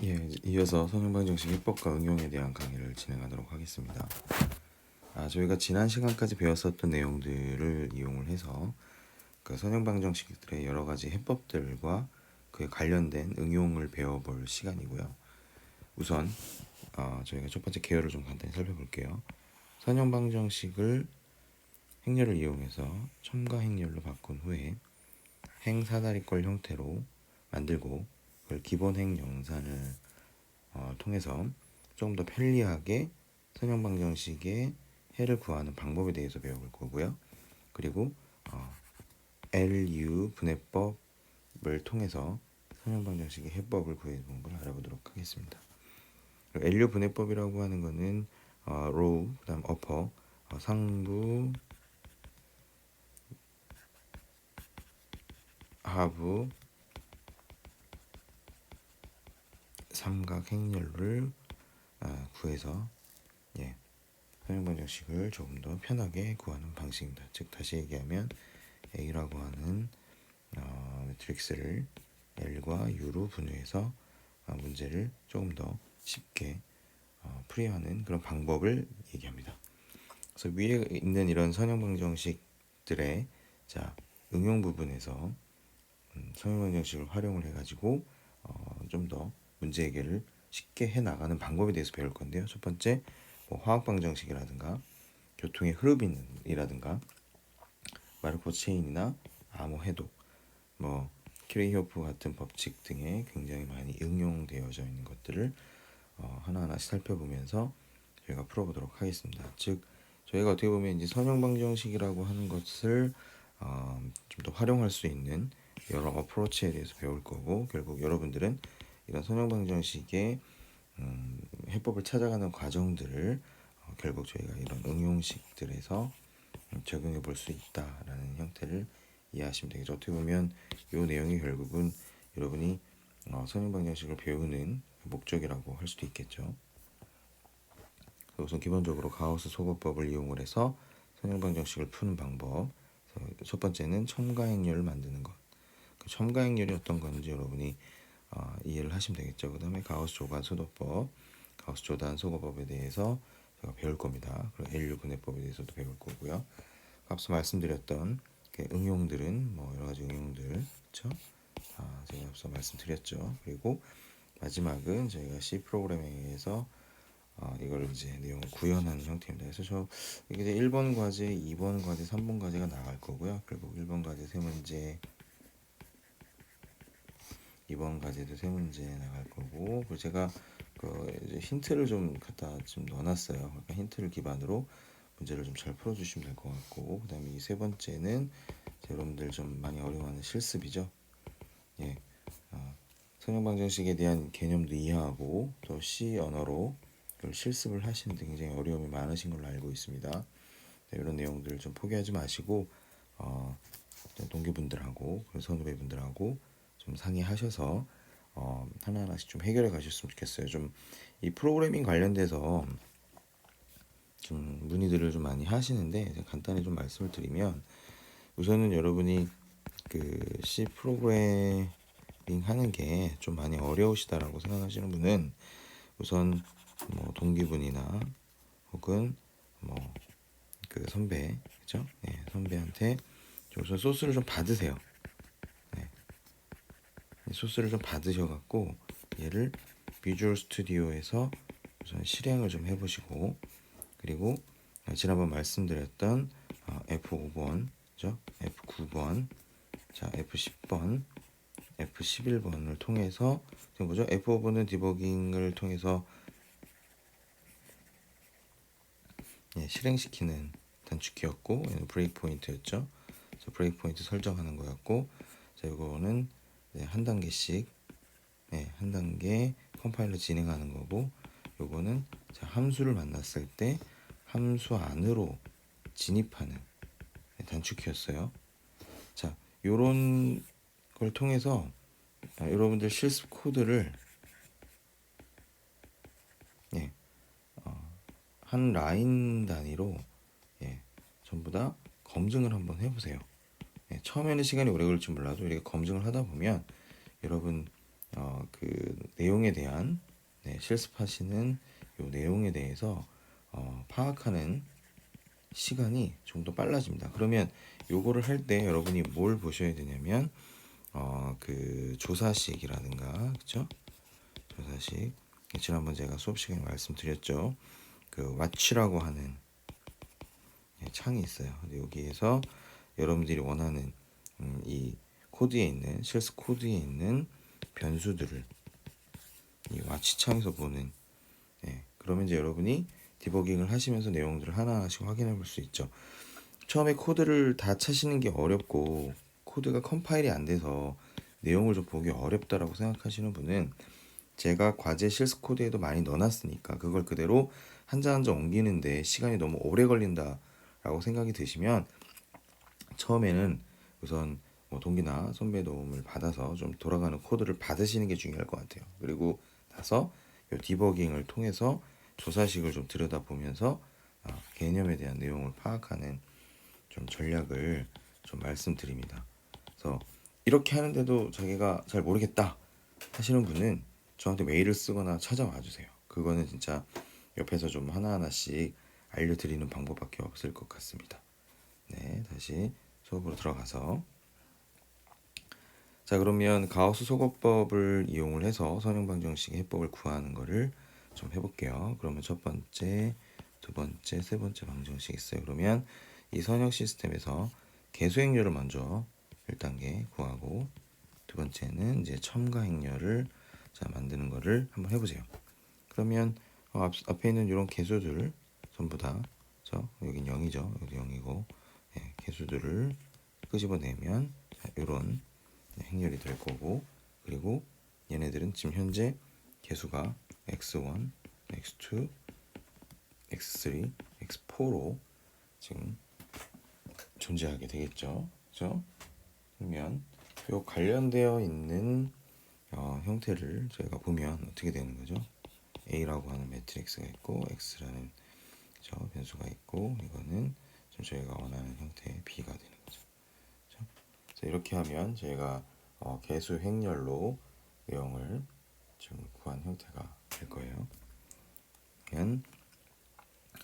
예, 이어서 선형방정식 해법과 응용에 대한 강의를 진행하도록 하겠습니다. 저희가 지난 시간까지 배웠었던 내용들을 이용을 해서 그 선형방정식들의 여러 가지 해법들과 그에 관련된 응용을 배워볼 시간이고요. 우선 저희가 첫 번째 개요를 좀 간단히 살펴볼게요. 선형방정식을 행렬을 이용해서 첨가 행렬로 바꾼 후에 행사다리꼴 형태로 만들고 그걸 기본행 영산을 통해서 조금 더 편리하게 선형방정식의 해를 구하는 방법에 대해서 배워볼 거고요. 그리고 LU 분해법을 통해서 선형방정식의 해법을 구해보는 걸 알아보도록 하겠습니다. LU 분해법이라고 하는 거는 row, 그다음 upper, 상부, 하부, 삼각 행렬을 구해서 선형방정식을 조금 더 편하게 구하는 방식입니다. 즉 다시 얘기하면 A라고 하는 매트릭스를 L과 U로 분해해서 문제를 조금 더 쉽게 풀이하는 그런 방법을 얘기합니다. 그래서 위에 있는 이런 선형방정식들의 응용 부분에서 선형방정식을 활용을 해가지고 좀 더 문제 해결을 쉽게 해나가는 방법에 대해서 배울 건데요. 첫 번째, 화학방정식이라든가 교통의 흐름이라든가 마르코프 체인이나 암호 해독, 키레이호프 같은 법칙 등에 굉장히 많이 응용되어져 있는 것들을 하나하나씩 살펴보면서 저희가 풀어보도록 하겠습니다. 즉 저희가 어떻게 보면 이제 선형방정식이라고 하는 것을 좀 더 활용할 수 있는 여러 어프로치에 대해서 배울 거고, 결국 여러분들은 이런 선형방정식의 해법을 찾아가는 과정들을 결국 저희가 이런 응용식들에서 적용해 볼 수 있다라는 형태를 이해하시면 되겠죠. 어떻게 보면 이 내용이 결국은 여러분이 선형방정식을 배우는 목적이라고 할 수도 있겠죠. 우선 기본적으로 가우스 소거법을 이용을 해서 선형방정식을 푸는 방법. 첫 번째는 첨가행렬을 만드는 것. 그 첨가행렬이 어떤 건지 여러분이 이해를 하시면 되겠죠. 그 다음에 가우스 조간 소도법, 가우스 조단 소거법에 대해서 제가 배울 겁니다. 그리고 LU 분해법에 대해서도 배울 거고요. 앞서 말씀드렸던 응용들은 여러 가지 응용들, 그렇죠? 제가 앞서 말씀드렸죠. 그리고 마지막은 저희가 C 프로그램에 의해서 이걸 이제 내용을 구현하는 형태입니다. 그래서 이게 1번 과제, 2번 과제, 3번 과제가 나갈 거고요. 결국 1번 과제 3문제, 2번 과제도 3문제 나갈 거고, 그리고 제가 이제 힌트를 좀 갖다 좀 넣어놨어요. 그러니까 힌트를 기반으로 문제를 좀 잘 풀어주시면 될 것 같고, 그 다음에 이 세 번째는 여러분들 좀 많이 어려워하는 실습이죠. 선형방정식에 대한 개념도 이해하고 또 C 언어로 실습을 하시는데 굉장히 어려움이 많으신 걸로 알고 있습니다. 이런 내용들을 좀 포기하지 마시고 동기분들하고 선후배분들하고 좀 상의하셔서 하나하나씩 좀 해결해 가셨으면 좋겠어요. 좀 이 프로그래밍 관련돼서 좀 문의들을 좀 많이 하시는데 간단히 좀 말씀을 드리면, 우선은 여러분이 그 C 프로그래밍 하는 게 좀 많이 어려우시다라고 생각하시는 분은 우선 동기분이나 혹은 그 선배, 그죠? 네, 선배한테 우선 소스를 좀 받으세요. 네. 소스를 좀 받으셔갖고 얘를 비주얼 스튜디오에서 우선 실행을 좀 해보시고, 그리고 지난번 말씀드렸던 F5번, 그죠? F9번, F10번, F11번을 통해서 뭐죠? F5번은 디버깅을 통해서 실행시키는 단축키였고, 브레이크 포인트였죠. 브레이크 포인트 설정하는 거였고, 이거는 한 단계씩 한 단계 컴파일러 진행하는 거고, 요거는 함수를 만났을 때 함수 안으로 진입하는 단축키였어요. 요런 걸 통해서 여러분들 실습 코드를 한 라인 단위로 전부 다 검증을 한번 해보세요. 처음에는 시간이 오래 걸릴지 몰라도 이렇게 검증을 하다 보면 여러분 그 내용에 대한 실습하시는 요 내용에 대해서 파악하는 시간이 좀 더 빨라집니다. 그러면 요거를 할 때 여러분이 뭘 보셔야 되냐면 그 조사식이라든가 그쵸? 조사식 지난번 제가 수업 시간에 말씀드렸죠. 그 왓치라고 하는 창이 있어요. 여기에서 여러분들이 원하는 이 코드에 있는 실습 코드에 있는 변수들을 이 왓치 창에서 보는 그러면 이제 여러분이 디버깅을 하시면서 내용들을 하나하나씩 확인해 볼 수 있죠. 처음에 코드를 다 차시는 게 어렵고 코드가 컴파일이 안 돼서 내용을 좀 보기 어렵다라고 생각하시는 분은 제가 과제 실습 코드에도 많이 넣어놨으니까 그걸 그대로 한자 한자 옮기는데 시간이 너무 오래 걸린다라고 생각이 드시면 처음에는 우선 뭐 동기나 선배 도움을 받아서 좀 돌아가는 코드를 받으시는 게 중요할 것 같아요. 그리고 나서 이 디버깅을 통해서 조사식을 좀 들여다보면서 개념에 대한 내용을 파악하는 좀 전략을 좀 말씀드립니다. 그래서 이렇게 하는데도 자기가 잘 모르겠다 하시는 분은 저한테 메일을 쓰거나 찾아와 주세요. 그거는 진짜 옆에서 좀 하나하나씩 알려드리는 방법밖에 없을 것 같습니다. 네, 다시 수업으로 들어가서 자 그러면 가우스 소거법을 이용을 해서 선형 방정식의 해법을 구하는 거를 좀 해볼게요. 그러면 첫 번째, 두 번째, 세 번째 방정식 있어요. 그러면 이 선형 시스템에서 개수행렬을 먼저 1단계 구하고 두 번째는 이제 첨가 행렬을 자 만드는 거를 한번 해보세요. 그러면 앞에 있는 이런 개수들 전부 다 여긴 0이죠. 여기 0이고 개수들을 끄집어내면 이런 행렬이 될 거고 그리고 얘네들은 지금 현재 개수가 x1, x2, x3, x4로 지금 존재하게 되겠죠. 그렇죠? 그러면 이 관련되어 있는 형태를 저희가 보면 어떻게 되는 거죠? A라고 하는 매트릭스가 있고 X라는 변수가 있고 이거는 지금 저희가 원하는 형태의 B가 되는 거죠. 그래서 이렇게 하면 저희가 개수 행렬로 내용을 지금 구한 형태가 될 거예요. 그러면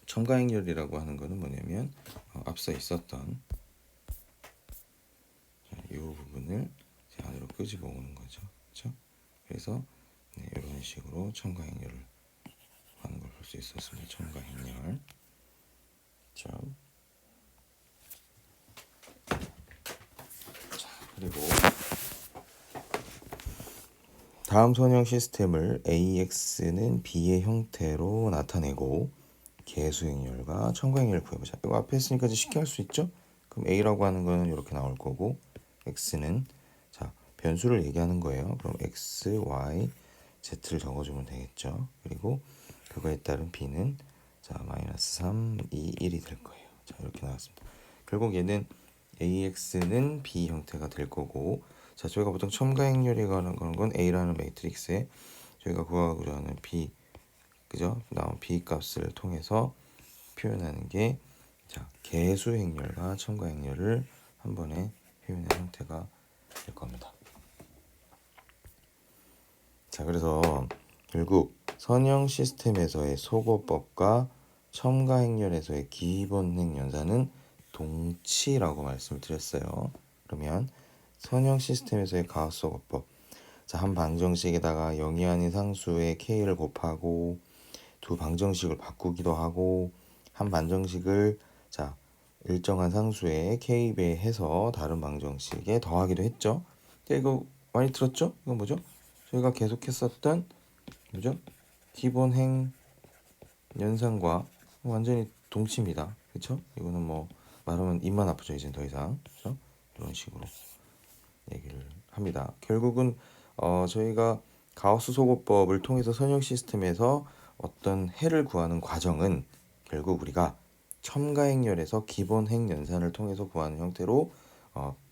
첨가 행렬이라고 하는 거는 뭐냐면 앞서 있었던 이 부분을 안으로 끄집어 오는 거죠. 그렇죠? 그래서 이런 식으로 첨가 행렬을 하는 걸 볼 수 있었습니다. 첨가 행렬. 자, 그리고 다음 선형 시스템을 AX는 B의 형태로 나타내고 개수행렬과 첨가행렬을 구해보자. 이거 앞에 했으니까 이제 쉽게 할 수 있죠? 그럼 A라고 하는 거는 이렇게 나올 거고 X는 자 변수를 얘기하는 거예요. 그럼 X, Y, Z를 적어주면 되겠죠. 그리고 그거에 따른 B는 자 마이너스 3, 2, 1이 될 거예요. 자 이렇게 나왔습니다. 결국 얘는 AX는 B 형태가 될 거고 자 저희가 보통 첨가행렬이라는 건 A라는 매트릭스에 저희가 구하고자 하는 B 그죠? 나온 B 값을 통해서 표현하는 게 자, 개수 행렬과 첨가 행렬을 한 번에 표현한 형태가 될 겁니다. 자, 그래서 결국 선형 시스템에서의 소거법과 첨가 행렬에서의 기본 행연사는 동치라고 말씀을 드렸어요. 그러면 선형 시스템에서의 가우스 소거법 자, 한 방정식에다가 0이 아닌 상수의 k를 곱하고 두 방정식을 바꾸기도 하고 한 방정식을 자 일정한 상수의 k배에 해서 다른 방정식에 더하기도 했죠. 이거 많이 들었죠? 이건 뭐죠? 저희가 계속했었던 뭐죠? 기본 행 연산과 완전히 동치입니다. 그렇죠? 이거는 뭐 말하면 입만 아프죠. 이제 더 이상 그렇죠? 이런 식으로 얘기를 합니다. 결국은 저희가 가우스 소거법을 통해서 선형 시스템에서 어떤 해를 구하는 과정은 결국 우리가 첨가 행렬에서 기본 행 연산을 통해서 구하는 형태로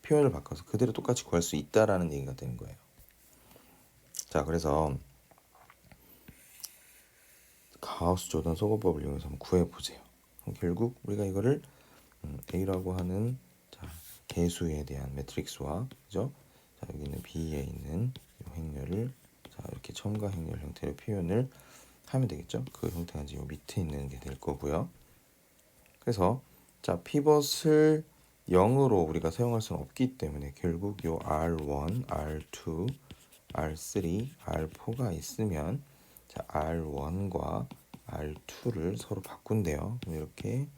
표현을 바꿔서 그대로 똑같이 구할 수 있다라는 얘기가 되는 거예요. 자, 그래서 가우스 조던 소거법을 이용해서 한번 구해 보세요. 결국 우리가 이거를 A라고 하는 자, 개수에 대한 매트릭스와 그죠? 자, 여기 있는 B에 있는 이 행렬을 자, 이렇게 이렇게 첨가 행렬 형태로 표현을 하면 되겠죠. 그 형태가 이제 요 밑에 있는 게 될 거고요. 그래서 자 피벗을 0으로 우리가 사용할 수는 없기 때문에 결국 요 R1, R2, R3, R4가 있으면 자 R1과 R2를 서로 바꾼대요. 이렇게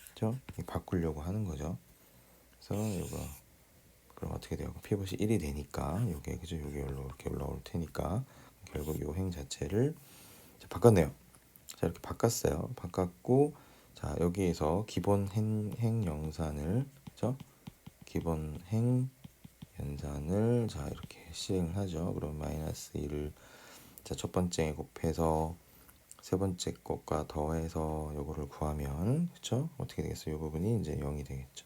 그죠? 바꾸려고 하는 거죠. 그래서 이거 그럼 어떻게 돼요? 피벗이 1이 되니까 요게 그죠? 요게 이렇게 올라올 테니까 결국 요 행 자체를 자, 바꿨네요. 자 이렇게 바꿨어요. 바꿨고 자 여기에서 기본 행 연산을 그죠? 기본 행 연산을 자 이렇게 실행을 하죠. 그럼 마이너스 1을 자 첫 번째 곱해서 세 번째 것과 더해서 요거를 구하면 그쵸? 어떻게 되겠어요? 이 부분이 이제 0이 되겠죠.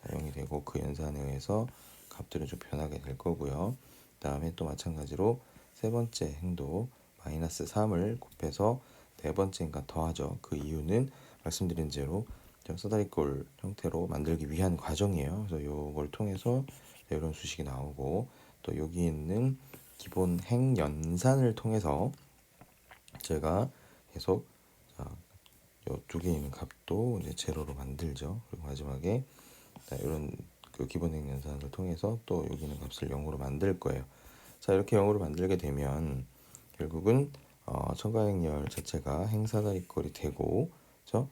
자 0이 되고 그 연산에 의해서 값들은 좀 변하게 될 거고요. 그 다음에 또 마찬가지로 세 번째 행도 마이너스 3을 곱해서 네 번째 행과 더하죠. 그 이유는 말씀드린 대로 써다리꼴 형태로 만들기 위한 과정이에요. 그래서 요걸 통해서 이런 수식이 나오고 또 여기 있는 기본 행 연산을 통해서 제가 계속 두 개 있는 값도 이제 제로로 만들죠. 그리고 마지막에 이런 그 기본 행 연산을 통해서 또 여기 있는 값을 0으로 만들 거예요. 자 이렇게 0으로 만들게 되면 결국은 첨가행렬 자체가 행사다리꼴이 되고 그렇죠?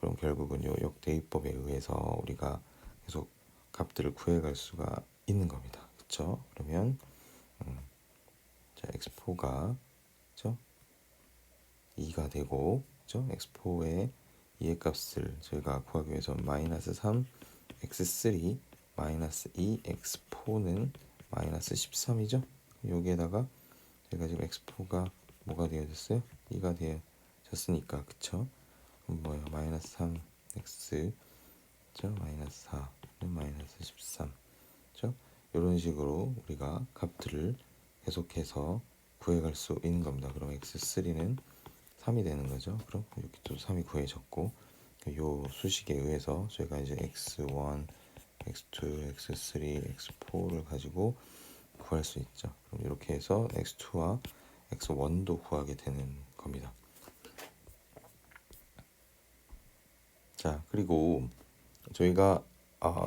그럼 결국은 요 역대입법에 의해서 우리가 계속 값들을 구해갈 수가 있는 겁니다. 그렇죠? 그러면 자 x4가 그렇죠? 2가 되고 그렇죠? x4의 2의 값을 저희가 구하기 위해서 마이너스 3 x3 마이너스 2 x4는 마이너스 13이죠. 여기에다가 제가 지금 x4가 뭐가 되어졌어요? 2가 되어졌으니까 그쵸? 그럼 뭐예요? 마이너스 3 x 그쵸? 마이너스 4는 마이너스 13 그쵸? 이런 식으로 우리가 값들을 계속해서 구해갈 수 있는 겁니다. 그럼 x3는 3이 되는 거죠. 그럼 이렇게 또 3이 구해졌고 요 수식에 의해서 저희가 이제 x1, x2, x3, x4를 가지고 구할 수 있죠. 그럼 이렇게 해서 x2와 x1도 구하게 되는 겁니다. 자 그리고 저희가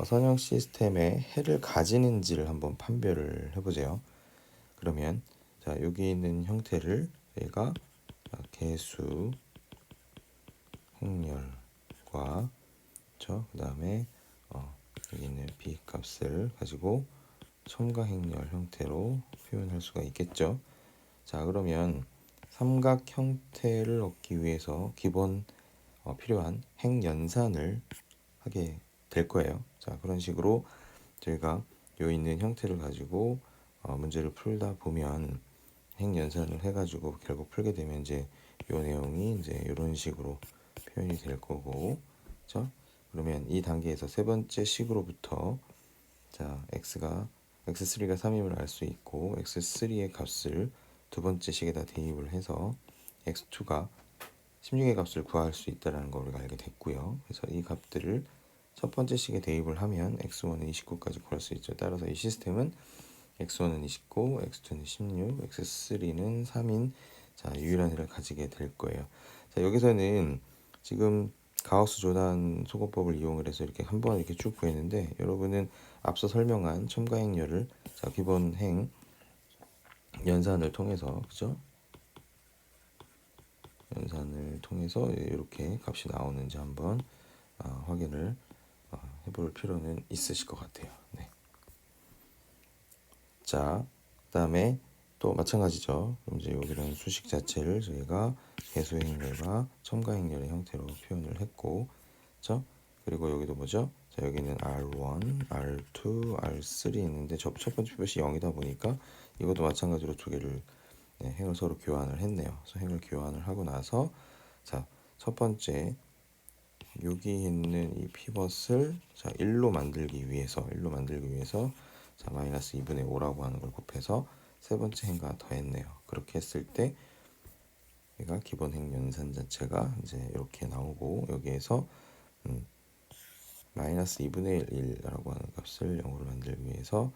선형 시스템에 해를 가지는지를 한번 판별을 해보세요. 그러면 자 여기 있는 형태를 저희가 개수 행렬과 그 다음에 여기 있는 b 값을 가지고 첨가 행렬 형태로 표현할 수가 있겠죠. 자 그러면 삼각 형태를 얻기 위해서 기본 필요한 행 연산을 하게 될 거예요. 자 그런 식으로 저희가 요 있는 형태를 가지고 문제를 풀다 보면 행 연산을 해가지고 결국 풀게 되면 이제 요 내용이 이제 이런 식으로 표현이 될 거고, 그렇죠? 그러면 이 단계에서 세 번째 식으로부터 자 x3가 3임을 알 수 있고 x3의 값을 두 번째 식에다 대입을 해서 x2가 16의 값을 구할 수 있다는 걸 우리가 알게 됐고요. 그래서 이 값들을 첫 번째 식에 대입을 하면 x1은 29까지 구할 수 있죠. 따라서 이 시스템은 x1은 29, x2는 16, x3는 3인 자 유일한 해를 가지게 될 거예요. 자 여기서는 지금 가우스 조단 소거법을 이용을 해서 이렇게 한번 이렇게 쭉 구했는데 여러분은 앞서 설명한 첨가행렬을 자 기본 행 연산을 통해서 그죠? 연산을 통해서 이렇게 값이 나오는지 한번 확인을 해볼 필요는 있으실 것 같아요. 네. 자, 그다음에 또 마찬가지죠. 그럼 이제 여기는 수식 자체를 저희가 개수 행렬과 첨가 행렬의 형태로 표현을 했고, 그렇죠? 그리고 여기도 뭐죠? 자, 여기는 R1, R2, R3 있는데 첫 번째 표시 0이다 보니까 이것도 마찬가지로 두 개를 행을 서로 교환을 했네요. 그래서 행을 교환을 하고 나서 자, 첫 번째 여기 있는 이 피벗을 자 1로 만들기 위해서 자 마이너스 2분의 5라고 하는 걸 곱해서 세 번째 행과 더했네요. 그렇게 했을 때 얘가 기본 행 연산 자체가 이제 이렇게 나오고 여기에서 마이너스 2분의 1이라고 하는 값을 0으로 만들기 위해서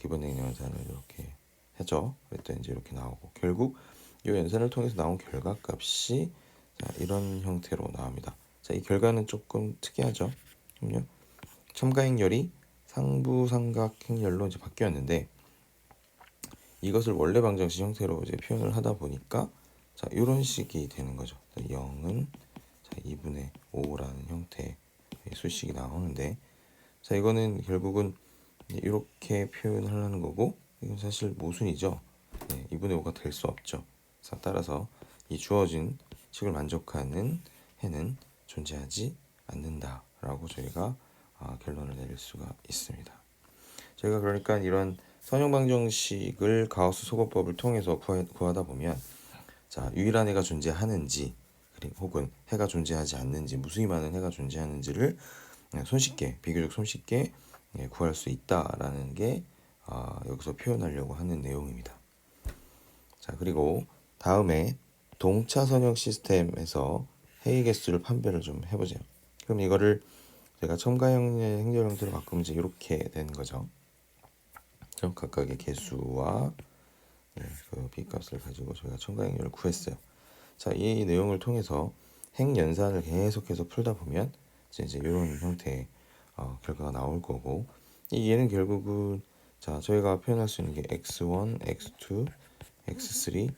기본 행 연산을 이렇게 했죠. 그랬더니 이제 이렇게 나오고 결국 이 연산을 통해서 나온 결과값이 자, 이런 형태로 나옵니다. 자, 이 결과는 조금 특이하죠. 그럼요. 첨가행렬이 상부삼각행렬로 이제 바뀌었는데 이것을 원래 방정식 형태로 이제 표현을 하다 보니까 자, 이런 식이 되는 거죠. 0은 자, 2분의 5라는 형태의 수식이 나오는데 자, 이거는 결국은 이렇게 표현을 하는 거고 이건 사실 모순이죠. 네, 2분의 5가 될 수 없죠. 자, 따라서 이 주어진 식을 만족하는 해는 존재하지 않는다라고 저희가 결론을 내릴 수가 있습니다. 저희가 그러니까 이런 선형 방정식을 가우스 소거법을 통해서 구하다 보면 자, 유일한 해가 존재하는지 그리고 혹은 해가 존재하지 않는지 무수히 많은 해가 존재하는지를 손쉽게 비교적 손쉽게 구할 수 있다라는 게 여기서 표현하려고 하는 내용입니다. 자, 그리고 다음에 동차 선형 시스템에서 해의 개수를 판별을 좀 해보죠. 그럼 이거를 제가 첨가형의 행렬 형태로 바꾸면 이제 이렇게 되는 거죠. 각각의 개수와 그 b값을 가지고 저희가 첨가행렬을 구했어요. 자, 이 내용을 통해서 행연산을 계속해서 풀다 보면 이제 이런 형태의 결과가 나올 거고 얘는 결국은 자, 저희가 표현할 수 있는 게 x1, x2, x3,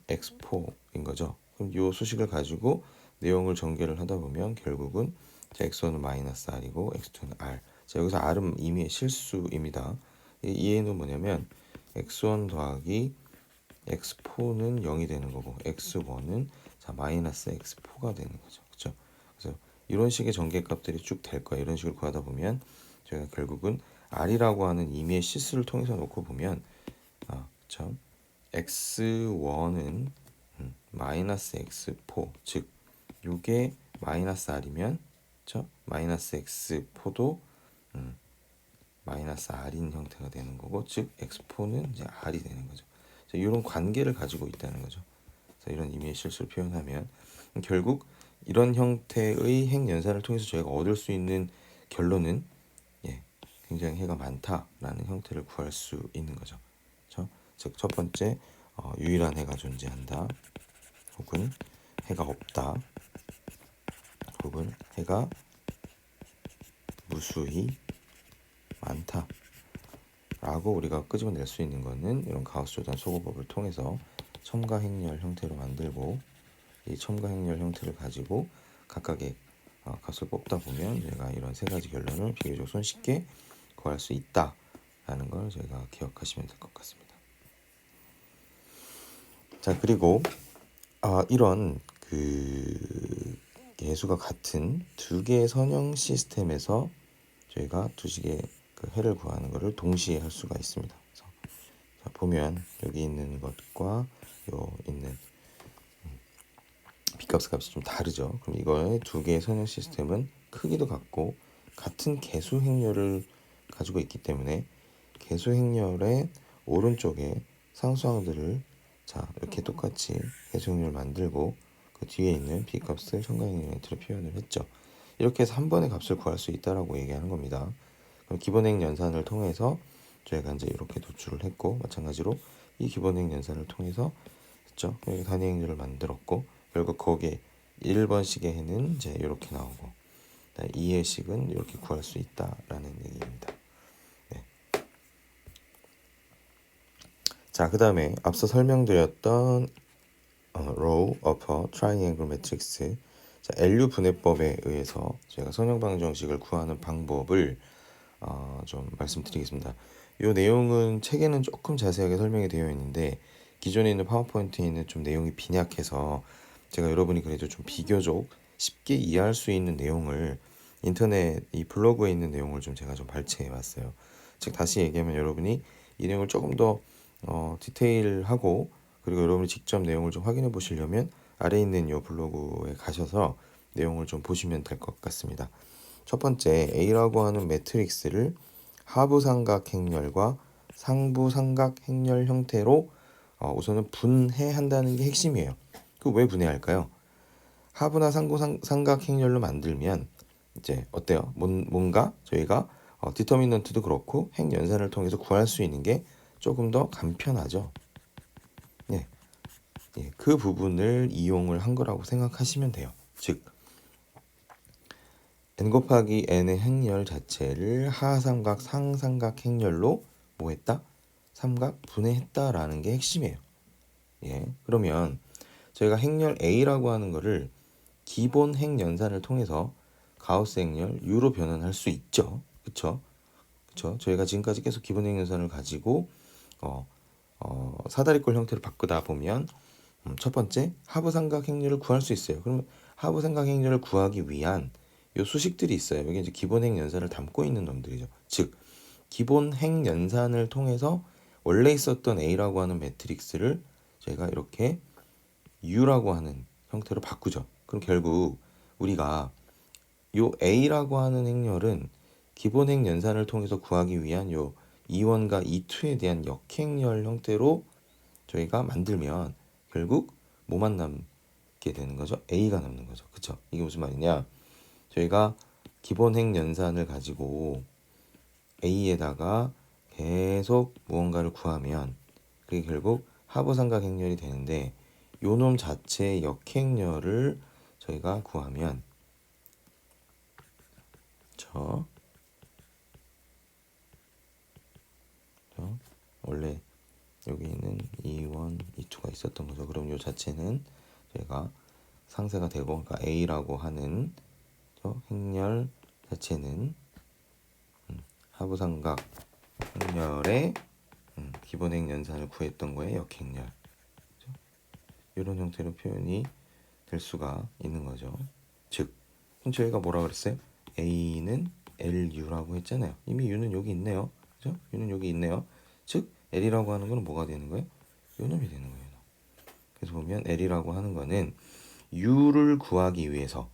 x4인 거죠. 그럼 이 수식을 가지고 내용을 전개를 하다 보면 결국은 자, x1은 마이너스 r이고 x2는 r. 자, 여기서 r은 이미 실수입니다. 이 얘는 뭐냐면 x1 더하기 x4는 0이 되는 거고 x1은 자, 마이너스 x4가 되는 거죠. 그렇죠? 그래서 이런 식의 전개값들이 쭉 될 거야. 이런 식으로 구하다 보면 저희가 결국은 r이라고 하는 임의의 실수를 통해서 놓고 보면 그렇죠? x1은 마이너스 x4 즉 이게 마이너스 r이면 그렇죠? 마이너스 x4도 마이너스 r인 형태가 되는 거고 즉 x4는 이제 r이 되는 거죠. 이런 관계를 가지고 있다는 거죠. 이런 의미의 실수를 표현하면 결국 이런 형태의 행연산을 통해서 저희가 얻을 수 있는 결론은 굉장히 해가 많다라는 형태를 구할 수 있는 거죠. 그렇죠? 즉 첫 번째 유일한 해가 존재한다. 혹은 해가 없다. 혹은 해가 무수히 많다. 라고 우리가 끄집어낼 수 있는 거는 이런 가우스-조단 소거법을 통해서 첨가행렬 형태로 만들고 이 첨가행렬 형태를 가지고 각각의 값을 뽑다 보면 저희가 이런 세 가지 결론을 비교적 손쉽게 구할 수 있다라는 걸 저희가 기억하시면 될 것 같습니다. 자, 그리고 이런 그 개수가 같은 두 개의 선형 시스템에서 저희가 두 식의 그 해를 구하는 것을 동시에 할 수가 있습니다. 그래서 자, 보면 여기 있는 것과 요 있는 b값 값이 좀 다르죠. 그럼 이거의 두 개의 선형 시스템은 크기도 같고 같은 개수 행렬을 가지고 있기 때문에 개수 행렬의 오른쪽에 상수항들을 자, 이렇게 똑같이 개수 행렬을 만들고 그 뒤에 있는 b값을 첨가행렬로 표현을 했죠. 이렇게 해서 한 번에 값을 구할 수 있다라고 얘기하는 겁니다. 그럼 기본행 연산을 통해서 저희가 이제 이렇게 도출을 했고 마찬가지로 이 기본행 연산을 통해서 했죠. 여기 단위행렬을 만들었고 결국 거기에 1번식의 해는 이제 이렇게 나오고 2의 식은 이렇게 구할 수 있다라는 얘기입니다. 네. 자, 그 다음에 앞서 설명드렸던 row, upper, triangle matrix 자, LU 분해법에 의해서 제가 선형 방정식을 구하는 방법을 좀 말씀드리겠습니다. 이 내용은 책에는 조금 자세하게 설명이 되어 있는데 기존에 있는 파워포인트에는 좀 내용이 빈약해서 제가 여러분이 그래도 좀 비교적 쉽게 이해할 수 있는 내용을 인터넷 이 블로그에 있는 내용을 좀 제가 좀 발췌해 왔어요. 즉 다시 얘기하면 여러분이 이 내용을 조금 더 디테일하고 그리고 여러분이 직접 내용을 좀 확인해 보시려면 아래에 있는 이 블로그에 가셔서 내용을 좀 보시면 될 것 같습니다. 첫 번째 A라고 하는 매트릭스를 하부삼각 행렬과 상부삼각 행렬 형태로 우선은 분해한다는 게 핵심이에요. 그 왜 분해할까요? 하부나 상부삼각 행렬로 만들면 이제 어때요? 뭔가 저희가 디터미넌트도 그렇고 행연산을 통해서 구할 수 있는 게 조금 더 간편하죠. 네, 예, 그 부분을 이용을 한 거라고 생각하시면 돼요. 즉 n 곱하기 n의 행렬 자체를 하삼각 상삼각 행렬로 뭐 했다? 삼각 분해했다라는 게 핵심이에요. 예, 그러면 저희가 행렬 A라고 하는 거를 기본 행연산을 통해서 가우스 행렬 U로 변환할 수 있죠. 그쵸? 그쵸? 저희가 지금까지 계속 기본 행연산을 가지고 사다리꼴 형태를 바꾸다 보면 첫 번째 하부삼각 행렬을 구할 수 있어요. 그러면 하부삼각 행렬을 구하기 위한 요 수식들이 있어요. 여기 이제 기본 행연산을 담고 있는 놈들이죠. 즉 기본 행연산을 통해서 원래 있었던 A라고 하는 매트릭스를 저희가 이렇게 U라고 하는 형태로 바꾸죠. 그럼 결국 우리가 요 A라고 하는 행렬은 기본 행연산을 통해서 구하기 위한 요 E1과 E2에 대한 역행렬 형태로 저희가 만들면 결국 뭐만 남게 되는 거죠? A가 남는 거죠. 그쵸? 이게 무슨 말이냐? 저희가 기본 행연산을 가지고 A에다가 계속 무언가를 구하면 그게 결국 하부삼각 행렬이 되는데 요 놈 자체의 역행렬을 저희가 구하면 저 원래 여기는 E1, E2가 있었던 거죠. 그럼 요 자체는 저희가 상세가 되고 그러니까 A라고 하는 행렬 자체는 하부삼각 행렬의 기본 행연산을 구했던 거에 역행렬 이런 형태로 표현이 될 수가 있는 거죠. 즉 저희가 뭐라 그랬어요? A는 LU라고 했잖아요. 이미 U는 여기 있네요. 그죠? U는 여기 있네요. 즉 L이라고 하는 거는 뭐가 되는 거예요? 요 놈이 되는 거예요. 그래서 보면 L이라고 하는 거는 U를 구하기 위해서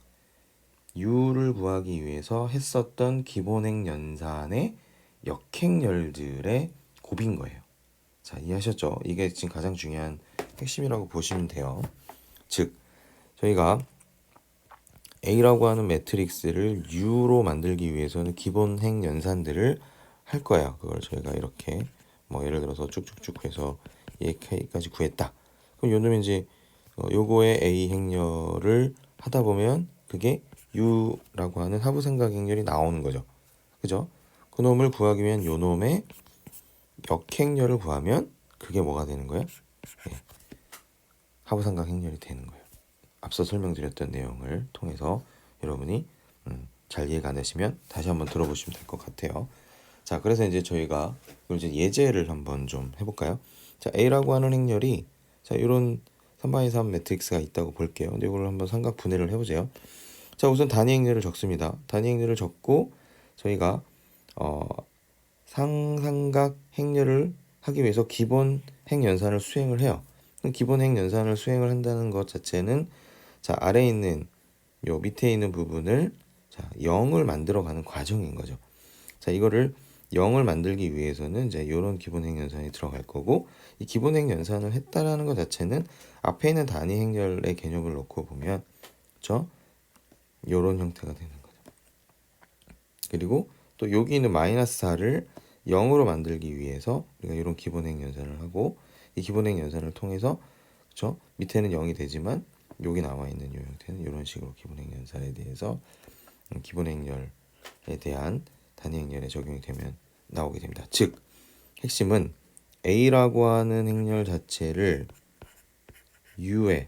했었던 기본행 연산의 역행열들의 곱인 거예요. 자, 이해하셨죠? 이게 지금 가장 중요한 핵심이라고 보시면 돼요. 즉 저희가 A라고 하는 매트릭스를 U로 만들기 위해서는 기본 행 연산들을 할 거예요. 그걸 저희가 이렇게 뭐 예를 들어서 쭉쭉쭉 해서 K까지 구했다. 그럼 요 놈이 이제 요거의 A 행렬을 하다 보면 그게 U라고 하는 하부삼각 행렬이 나오는 거죠. 그죠? 그 놈을 구하기 위한 요 놈의 역행렬을 구하면 그게 뭐가 되는 거예요? 네. 하부삼각 행렬이 되는 거예요. 앞서 설명드렸던 내용을 통해서 여러분이 잘 이해가 안 되시면 다시 한번 들어보시면 될 것 같아요. 자, 그래서 이제 저희가 이제 예제를 한번 좀 해볼까요? 자, A라고 하는 행렬이 자 이런 3x3 매트릭스가 있다고 볼게요. 근데 이걸 한번 삼각 분해를 해보세요. 자, 우선 단위 행렬을 적습니다. 단위 행렬을 적고 저희가 상삼각 행렬을 하기 위해서 기본 행연산을 수행을 해요. 기본 행연산을 수행을 한다는 것 자체는 자 아래에 있는 요 밑에 있는 부분을 자 0을 만들어가는 과정인 거죠. 자 이거를 0을 만들기 위해서는 이제 이런 기본 행연산이 들어갈 거고 이 기본 행연산을 했다라는 것 자체는 앞에 있는 단위 행렬의 개념을 놓고 보면 그렇죠? 이런 형태가 되는 거죠. 그리고 또 여기 있는 마이너스 4를 0으로 만들기 위해서 우리가 이런 기본행 연산을 하고 이 기본행 연산을 통해서 그렇죠? 밑에는 0이 되지만 여기 나와 있는 이 형태는 이런 식으로 기본행 연산에 대해서 기본행렬에 대한 단위행렬에 적용이 되면 나오게 됩니다. 즉 핵심은 A라고 하는 행렬 자체를 U의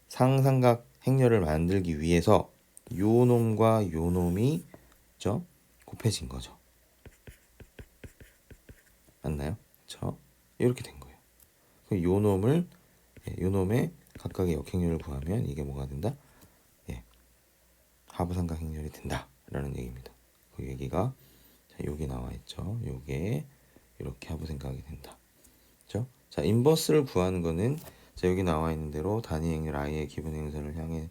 상삼각 행렬을 만들기 위해서 요 놈과 요 놈이 그렇죠? 곱해진 거죠. 맞나요? 그렇죠? 이렇게 된 거예요. 요 놈을 요 놈의 각각의 역행렬을 구하면 이게 뭐가 된다? 예, 하부삼각 행렬이 된다라는 얘기입니다. 그 얘기가 자, 여기 나와 있죠. 요게 이렇게 하부삼각이 된다. 그렇죠? 자, 인버스를 구하는 거는 자, 여기 나와 있는 대로 단위 행렬 i의 기본 행선을 향해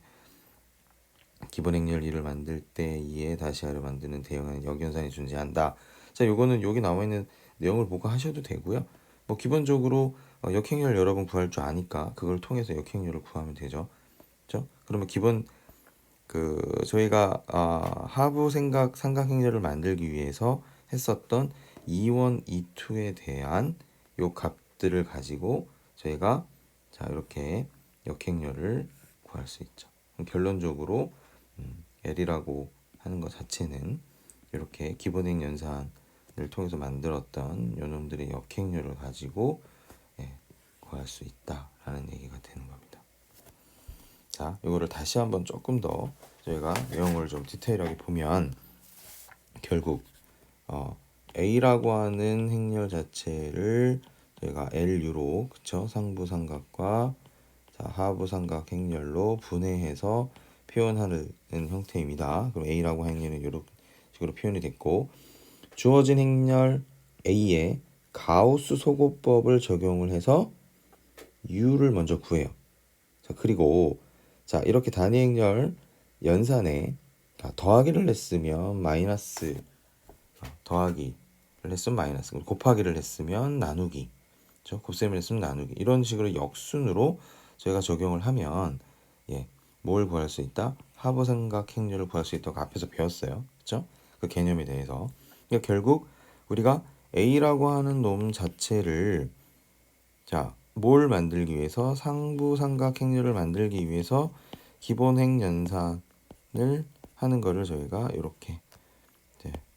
기본 행렬 2를 만들 때 2에 다시 하려 만드는 대형의 역연산이 존재한다. 자, 요거는 여기 나와 있는 내용을 보고 하셔도 되고요. 뭐 기본적으로 역행렬 여러 번 구할 줄 아니까 그걸 통해서 역행렬을 구하면 되죠. 그렇죠? 그러면 기본 저희가 하부 삼각 행렬을 만들기 위해서 했었던 E1, E2에 대한 요 값들을 가지고 저희가 자 이렇게 역행렬을 구할 수 있죠. 결론적으로 L이라고 하는 것 자체는 이렇게 기본행 연산을 통해서 만들었던 요놈들의 역행렬을 가지고 구할 수 있다라는 얘기가 되는 겁니다. 자, 이거를 다시 한번 조금 더 저희가 내용을 좀 디테일하게 보면 결국 A라고 하는 행렬 자체를 저희가 LU로 그쵸? 상부 삼각과 자, 하부 삼각 행렬로 분해해서 표현하는 형태입니다. 그럼 A라고 하는 행렬은 이런 식으로 표현이 됐고 주어진 행렬 A에 가우스 소고법을 적용을 해서 U를 먼저 구해요. 자, 그리고 자, 이렇게 단위 행렬 연산에 더하기를 했으면 마이너스 더하기를 했으면 마이너스 곱하기를 했으면 나누기 그렇죠? 곱셈을 했으면 나누기 이런 식으로 역순으로 저희가 적용을 하면 뭘 구할 수 있다? 하부 삼각 행렬을 구할 수 있다고 앞에서 배웠어요. 그렇죠? 그 개념에 대해서. 그러니까 결국 우리가 A라고 하는 놈 자체를 자, 뭘 만들기 위해서 상부 삼각 행렬을 만들기 위해서 기본행 연산을 하는 거를 저희가 이렇게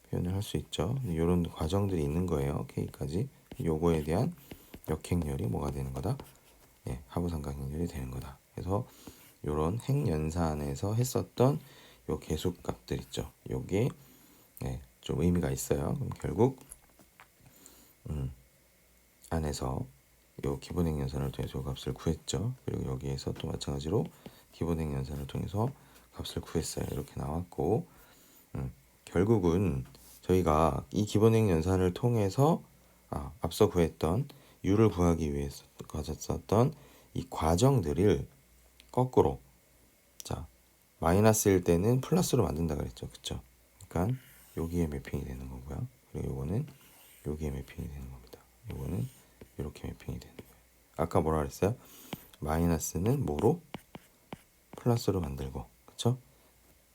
표현을 할 수 있죠. 이런 과정들이 있는 거예요. K까지. 요거에 대한 역행렬이 뭐가 되는 거다? 하부 삼각 행렬이 되는 거다. 그래서 요런 행연산에서 했었던 요 계수값들 있죠. 요게 좀 의미가 있어요. 그럼 결국 안에서 요 기본행 연산을 통해서 값을 구했죠. 그리고 여기에서 또 마찬가지로 기본행 연산을 통해서 값을 구했어요. 이렇게 나왔고 결국은 저희가 이 기본행 연산을 통해서 앞서 구했던 U를 구하기 위해서 가졌었던 이 과정들을 거꾸로 자 마이너스일 때는 플러스로 만든다 그랬죠. 그쵸? 그러니까 여기에 매핑이 되는 거고요. 그리고 요거는 여기에 매핑이 되는 겁니다. 요거는 이렇게 매핑이 되는 거예요. 아까 뭐라 그랬어요? 마이너스는 뭐로? 플러스로 만들고 그쵸?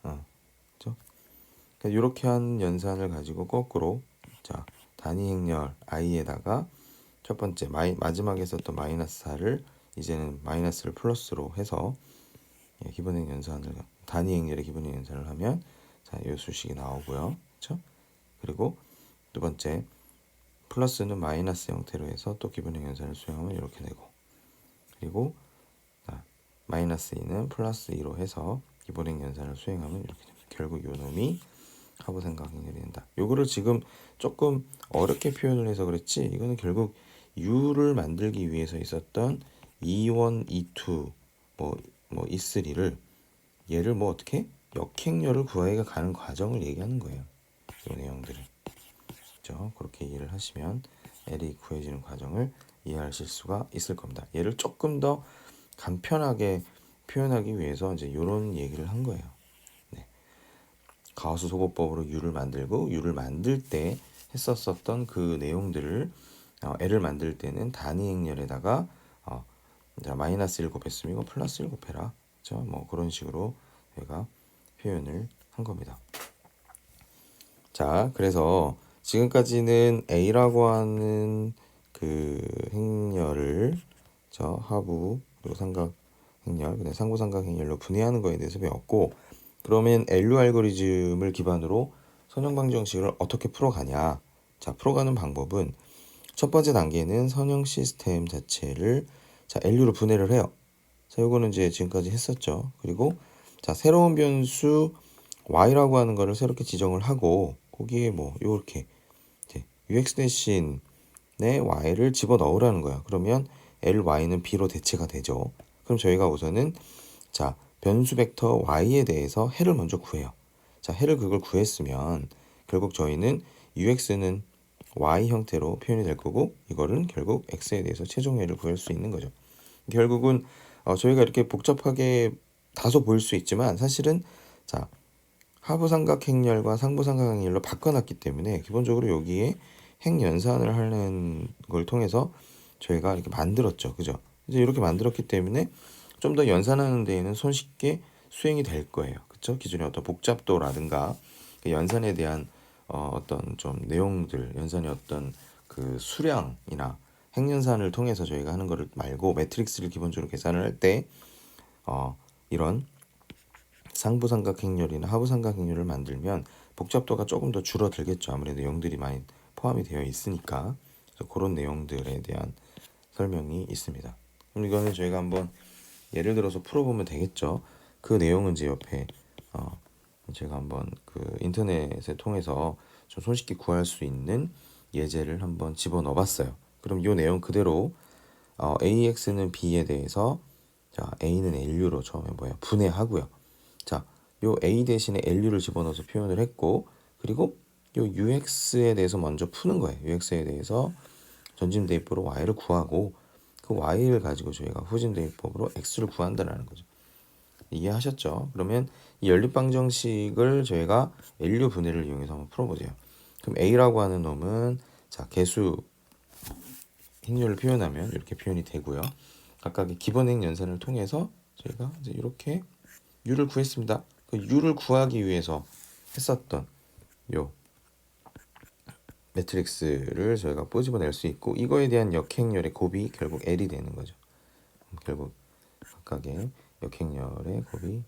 그쵸? 그러니까 이렇게 한 연산을 가지고 거꾸로 자 단위 행렬 i에다가 첫 번째 마지막에 썼던 마이너스 4를 이제는 마이너스를 플러스로 해서 기본행 연산을 단위 행렬의 기본행 연산을 하면 자, 이 수식이 나오고요. 그렇죠? 그리고 두 번째 플러스는 마이너스 형태로 해서 또 기본행 연산을 수행하면 이렇게 되고 그리고 마이너스 2는 플러스 2로 해서 기본행 연산을 수행하면 이렇게 됩니다. 결국 요 놈이 하부 삼각 행렬이 된다. 요거를 지금 조금 어렵게 표현을 해서 그랬지 이거는 결국 U를 만들기 위해서 있었던 E1, E2, E3를 얘를 어떻게 역행렬을 구하기가 가는 과정을 얘기하는 거예요. 이 내용들을 그렇죠? 그렇게 이해를 하시면 L이 구해지는 과정을 이해하실 수가 있을 겁니다. 얘를 조금 더 간편하게 표현하기 위해서 이제 이런 얘기를 한 거예요. 가우스 소고법으로 U를 만들고 U를 만들 때 했었던 그 내용들을 L을 만들 때는 단위 행렬에다가 마이너스 1 곱했으면 이거 플러스 1 곱해라. 그렇죠? 그런 식으로 제가 표현을 한 겁니다. 자, 그래서 지금까지는 A라고 하는 그 행렬을 저 하부 그리고 삼각 행렬, 그다음 상부 삼각 행렬로 분해하는 거에 대해서 배웠고 그러면 LU 알고리즘을 기반으로 선형 방정식을 어떻게 풀어가냐? 자, 풀어가는 방법은 첫 번째 단계는 선형 시스템 자체를 자, LU로 분해를 해요. 자, 요거는 이제 지금까지 했었죠. 그리고 자, 새로운 변수 y라고 하는 거를 새롭게 지정을 하고 거기에 요렇게 ux 대신에 y를 집어넣으라는 거야. 그러면 ly는 b로 대체가 되죠. 그럼 저희가 우선은 자, 변수 벡터 y에 대해서 해를 먼저 구해요. 자, 해를 그걸 구했으면 결국 저희는 ux는 y 형태로 표현이 될 거고 이거는 결국 x에 대해서 최종 해를 구할 수 있는 거죠. 결국은 저희가 이렇게 복잡하게 다소 보일 수 있지만 사실은 자, 하부 삼각 행렬과 상부 삼각 행렬로 바꿔놨기 때문에 기본적으로 여기에 행 연산을 하는 걸 통해서 저희가 이렇게 만들었죠. 그죠? 이제 이렇게 만들었기 때문에 좀 더 연산하는 데에는 손쉽게 수행이 될 거예요. 그렇죠? 기존의 어떤 복잡도라든가 그 연산에 대한 어떤 좀 내용들, 연산의 어떤 그 수량이나 행연산을 통해서 저희가 하는 거를 말고 매트릭스를 기본적으로 계산을 할 때 이런 상부삼각행렬이나 하부삼각행렬을 만들면 복잡도가 조금 더 줄어들겠죠. 아무래도 0들이 많이 포함이 되어 있으니까. 그래서 그런 내용들에 대한 설명이 있습니다. 그럼 이거는 저희가 한번 예를 들어서 풀어보면 되겠죠. 그 내용은 이제 옆에 제가 한번 그 인터넷에 통해서 좀 손쉽게 구할 수 있는 예제를 한번 집어넣어봤어요. 그럼 이 내용 그대로 AX는 B에 대해서 자 A는 LU로 처음에 분해하고요. 자, 요 A 대신에 LU를 집어넣어서 표현을 했고, 그리고 요 UX에 대해서 먼저 푸는 거예요. UX에 대해서 전진 대입법으로 Y를 구하고 그 Y를 가지고 저희가 후진 대입법으로 X를 구한다는 거죠. 이해하셨죠? 그러면 이 연립방정식을 저희가 LU 분해를 이용해서 한번 풀어보세요. 그럼 A라고 하는 놈은 자 개수 행렬을 표현하면 이렇게 표현이 되고요. 각각의 기본행 연산을 통해서 저희가 이제 이렇게 U를 구했습니다. 그 U를 구하기 위해서 했었던 요 매트릭스를 저희가 끄집어낼 수 있고 이거에 대한 역행렬의 곱이 결국 L이 되는 거죠. 결국 각각의 역행렬의 곱이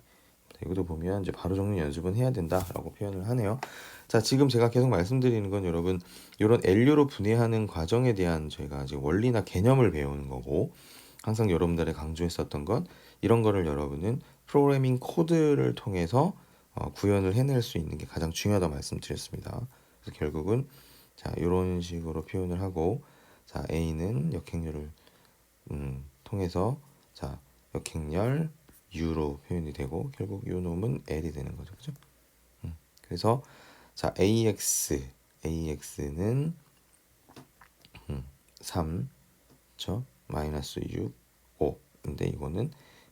이것도 보면 이제 바로 정리 연습은 해야 된다라고 표현을 하네요. 자, 지금 제가 계속 말씀드리는 건 여러분 이런 LU로 분해하는 과정에 대한 저희가 이제 원리나 개념을 배우는 거고 항상 여러분들이 강조했었던 건 이런 거를 여러분은 프로그래밍 코드를 통해서 구현을 해낼 수 있는 게 가장 중요하다 말씀드렸습니다. 그래서 결국은 자 이런 식으로 표현을 하고 자 A는 역행렬을 통해서 자 역행렬 U로 표현이 되고 결국 요 놈은 L이 되는 거죠, 그죠? 그래서 자 AX는 3, 그렇죠? 마이너스 6, 5. 근데 이거는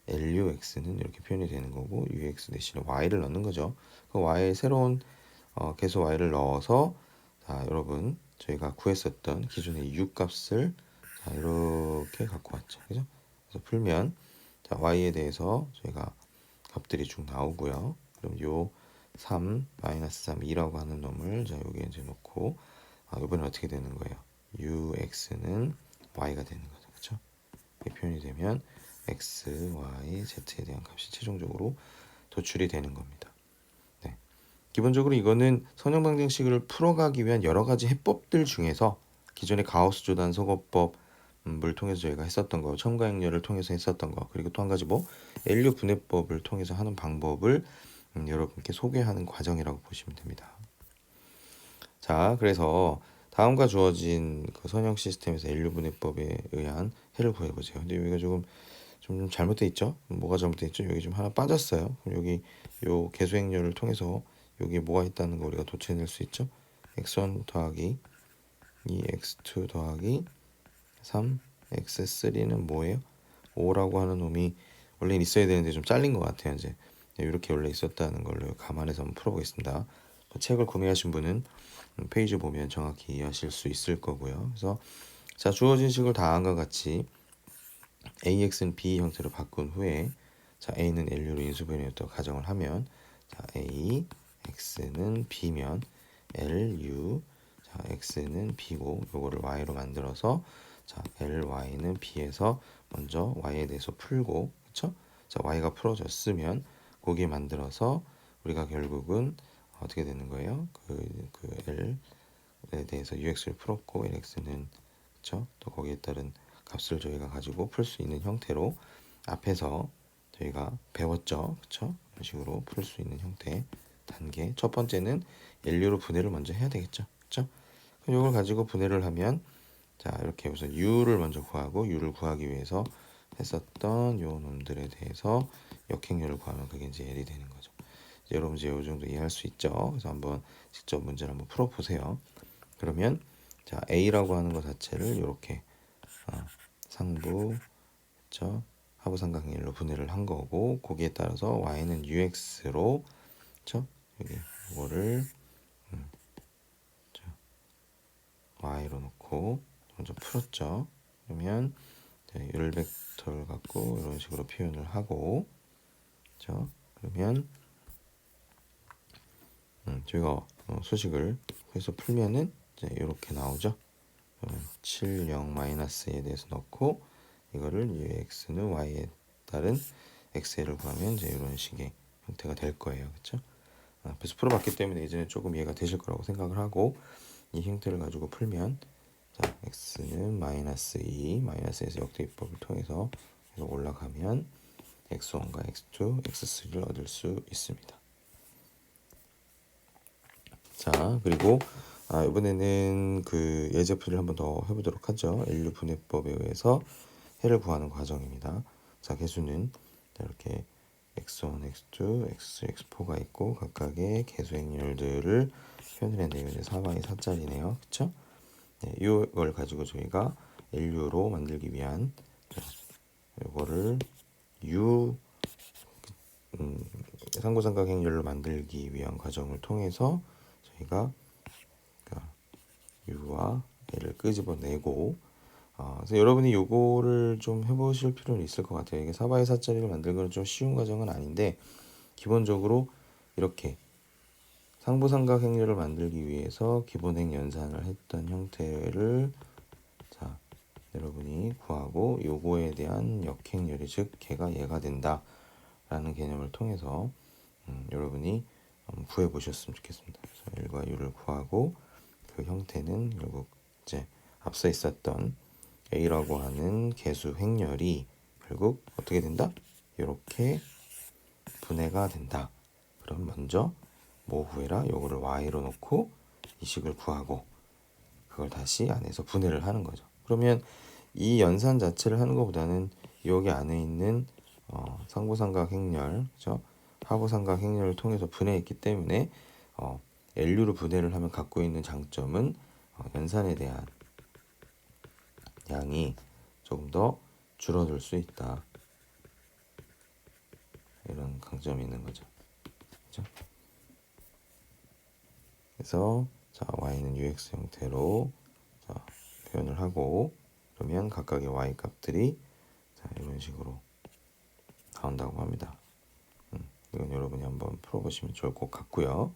LUX는 이렇게 표현이 되는 거고 UX 대신에 Y를 넣는 거죠. 그 Y에 새로운 개수 Y를 넣어서 자 여러분 저희가 구했었던 기존의 U 값을 자 이렇게 갖고 왔죠, 그죠? 그래서 풀면 자 Y에 대해서 저희가 값들이 쭉 나오고요. 그럼 요 3, 마이너스 3, 2라고 하는 놈을 자 여기에 이제 놓고 이번엔 어떻게 되는 거예요? UX는 Y가 되는 거죠, 그렇죠? 이렇게 표현이 되면 X, Y, Z에 대한 값이 최종적으로 도출이 되는 겁니다. 네. 기본적으로 이거는 선형 방정식을 풀어가기 위한 여러 가지 해법들 중에서 기존의 가우스 조단 소거법을 통해서 저희가 했었던 거, 첨가행렬을 통해서 했었던 거, 그리고 또 한 가지 LU 분해법을 통해서 하는 방법을 여러분께 소개하는 과정이라고 보시면 됩니다. 자, 그래서 다음과 주어진 그 선형 시스템에서 LU 분해법에 의한 해를 구해보세요. 근데 여기가 좀 잘못돼 있죠? 뭐가 잘못돼 있죠? 여기 좀 하나 빠졌어요. 그럼 여기 요 개수행렬을 통해서 여기에 뭐가 있다는 거 우리가 도출해낼 수 있죠? x1 더하기 2x2 더하기 3 x3는 뭐예요? 5라고 하는 놈이 원래 있어야 되는데 좀 잘린 것 같아요. 이제 이렇게 원래 있었다는 걸로 감안해서 한번 풀어보겠습니다. 책을 구매하신 분은 페이지 보면 정확히 이해하실 수 있을 거고요. 그래서 자 주어진 식을 다음과 같이 AX는 B 형태로 바꾼 후에 자 A는 LU로 인수분해였다고 가정을 하면 자 A, X는 B면 LU 자 X는 B고 요거를 Y로 만들어서 자 LY는 B에서 먼저 Y에 대해서 풀고 그쵸? 자 Y가 풀어졌으면 거기에 만들어서 우리가 결국은 어떻게 되는 거예요? 그 L에 대해서 UX를 풀었고 LX는 그쵸? 또 거기에 따른 값을 저희가 가지고 풀 수 있는 형태로 앞에서 저희가 배웠죠, 그쵸? 이런 식으로 풀 수 있는 형태 단계. 첫 번째는 LU로 분해를 먼저 해야 되겠죠, 그쵸? 그럼 이걸 가지고 분해를 하면 자 이렇게 우선 U를 먼저 구하고 U를 구하기 위해서 했었던 요 놈들에 대해서 역행렬을 구하면 그게 이제 L이 되는 거죠. 이제 여러분 이제 요 정도 이해할 수 있죠? 그래서 한번 직접 문제를 한번 풀어보세요. 그러면 자 A라고 하는 것 자체를 이렇게 상부 그쵸? 하부 삼각형일로 분해를 한 거고 거기에 따라서 y는 ux로 그쵸? 여기 이거를 y로 놓고 먼저 풀었죠. 그러면 열 벡터를 갖고 이런 식으로 표현을 하고 그쵸? 그러면 저희가 수식을 해서 풀면은 이제 이렇게 나오죠. 7, 0, 마이너스에 대해서 넣고 이거를 x는 y에 따른 x를 구하면 이제 이런 식의 형태가 될 거예요. 그렇죠? 앞에서 풀어봤기 때문에 이제는 조금 이해가 되실 거라고 생각을 하고 이 형태를 가지고 풀면 자, x는 마이너스 2, 마이너스에서 역대기법을 통해서 계속 올라가면 x1과 x2, x3를 얻을 수 있습니다. 자, 그리고 이번에는 그 예제풀이를 한번 더 해보도록 하죠. LU 분해법에 의해서 해를 구하는 과정입니다. 자, 개수는 이렇게 x1, x2, x3, x4가 있고 각각의 개수 행렬들을 표현을 했네요. 이제 4by 4짜리네요. 그쵸? 네, 이걸 가지고 저희가 LU로 만들기 위한 이거를 U 상고삼각 행렬로 만들기 위한 과정을 통해서 저희가 U와 L을 끄집어내고 그래서 여러분이 요거를 좀 해보실 필요는 있을 것 같아요. 이게 4by 4짜리를 만들기는 좀 쉬운 과정은 아닌데 기본적으로 이렇게 상부삼각 행렬을 만들기 위해서 기본행 연산을 했던 형태를 자 여러분이 구하고 요거에 대한 역행렬이 즉 걔가 얘가 된다 라는 개념을 통해서 여러분이 구해 보셨으면 좋겠습니다. 그래서 L과 U를 구하고 그 형태는 결국 이제 앞서 있었던 A라고 하는 개수 행렬이 결국 어떻게 된다? 이렇게 분해가 된다. 그럼 먼저 뭐 구해라? 요거를 Y로 놓고 이 식을 구하고 그걸 다시 안에서 분해를 하는 거죠. 그러면 이 연산 자체를 하는 것보다는 여기 안에 있는 상부삼각 행렬, 그죠? 하부삼각 행렬을 통해서 분해했기 때문에 LU로 분해를 하면 갖고 있는 장점은 연산에 대한 양이 조금 더 줄어들 수 있다. 이런 강점이 있는 거죠. 그죠? 그래서 자, y는 ux 형태로 자, 표현을 하고 그러면 각각의 y 값들이 자, 이런 식으로 나온다고 합니다. 이건 여러분이 한번 풀어보시면 좋을 것 같고요.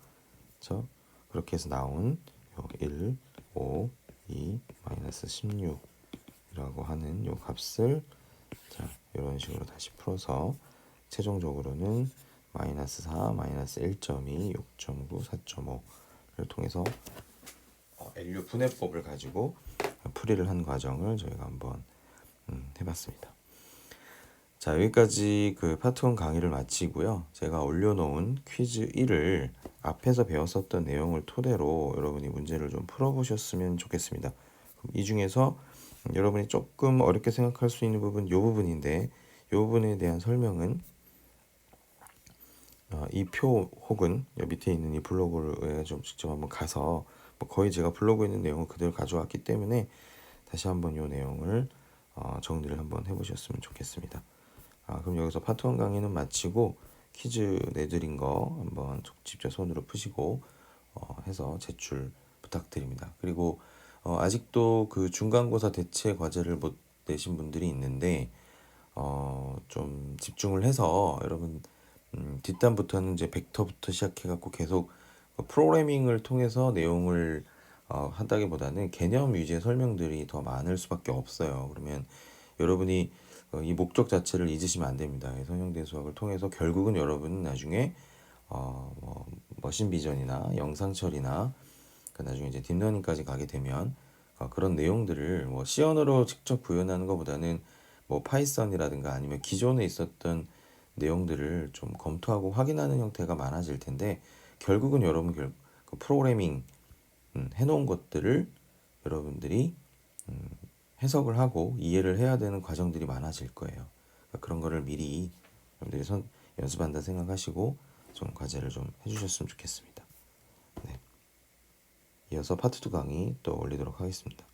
그렇죠? 그렇게 해서 나온 1, 5, 2, 마이너스 16이라고 하는 요 값을 자, 이런 식으로 다시 풀어서 최종적으로는 마이너스 4, 마이너스 1.2, 6.9, 4.5를 통해서 LU 분해법을 가지고 풀이를 한 과정을 저희가 한번 해봤습니다. 자, 여기까지 그 파트 1 강의를 마치고요. 제가 올려놓은 퀴즈 1을 앞에서 배웠었던 내용을 토대로 여러분이 문제를 좀 풀어보셨으면 좋겠습니다. 이 중에서 여러분이 조금 어렵게 생각할 수 있는 부분 이 부분인데 이 부분에 대한 설명은 이 표 혹은 여기 밑에 있는 이 블로그를 좀 직접 한번 가서 뭐 거의 제가 블로그에 있는 내용을 그대로 가져왔기 때문에 다시 한번 이 내용을 정리를 한번 해보셨으면 좋겠습니다. 그럼 여기서 파트 1 강의는 마치고 퀴즈 내드린 거 한번 직접 손으로 푸시고 해서 제출 부탁드립니다. 그리고 아직도 그 중간고사 대체 과제를 못 내신 분들이 있는데 좀 집중을 해서 여러분 뒷단부터는 이제 벡터부터 시작해갖고 계속 프로그래밍을 통해서 내용을 한다기보다는 개념 위주의 설명들이 더 많을 수밖에 없어요. 그러면 여러분이 이 목적 자체를 잊으시면 안 됩니다. 선형대 수학을 통해서 결국은 여러분은 나중에 뭐 머신 비전이나 영상 처리나 나중에 이제 딥러닝까지 가게 되면 그런 내용들을 뭐 C 언어로 직접 구현하는 것보다는 뭐 파이썬이라든가 아니면 기존에 있었던 내용들을 좀 검토하고 확인하는 형태가 많아질 텐데 결국은 여러분 그 프로그래밍 해놓은 것들을 여러분들이 해석을 하고 이해를 해야 되는 과정들이 많아질 거예요. 그러니까 그런 거를 미리 여러분들이 연습한다 생각하시고 좀 과제를 좀 해주셨으면 좋겠습니다. 네. 이어서 파트 2 강의 또 올리도록 하겠습니다.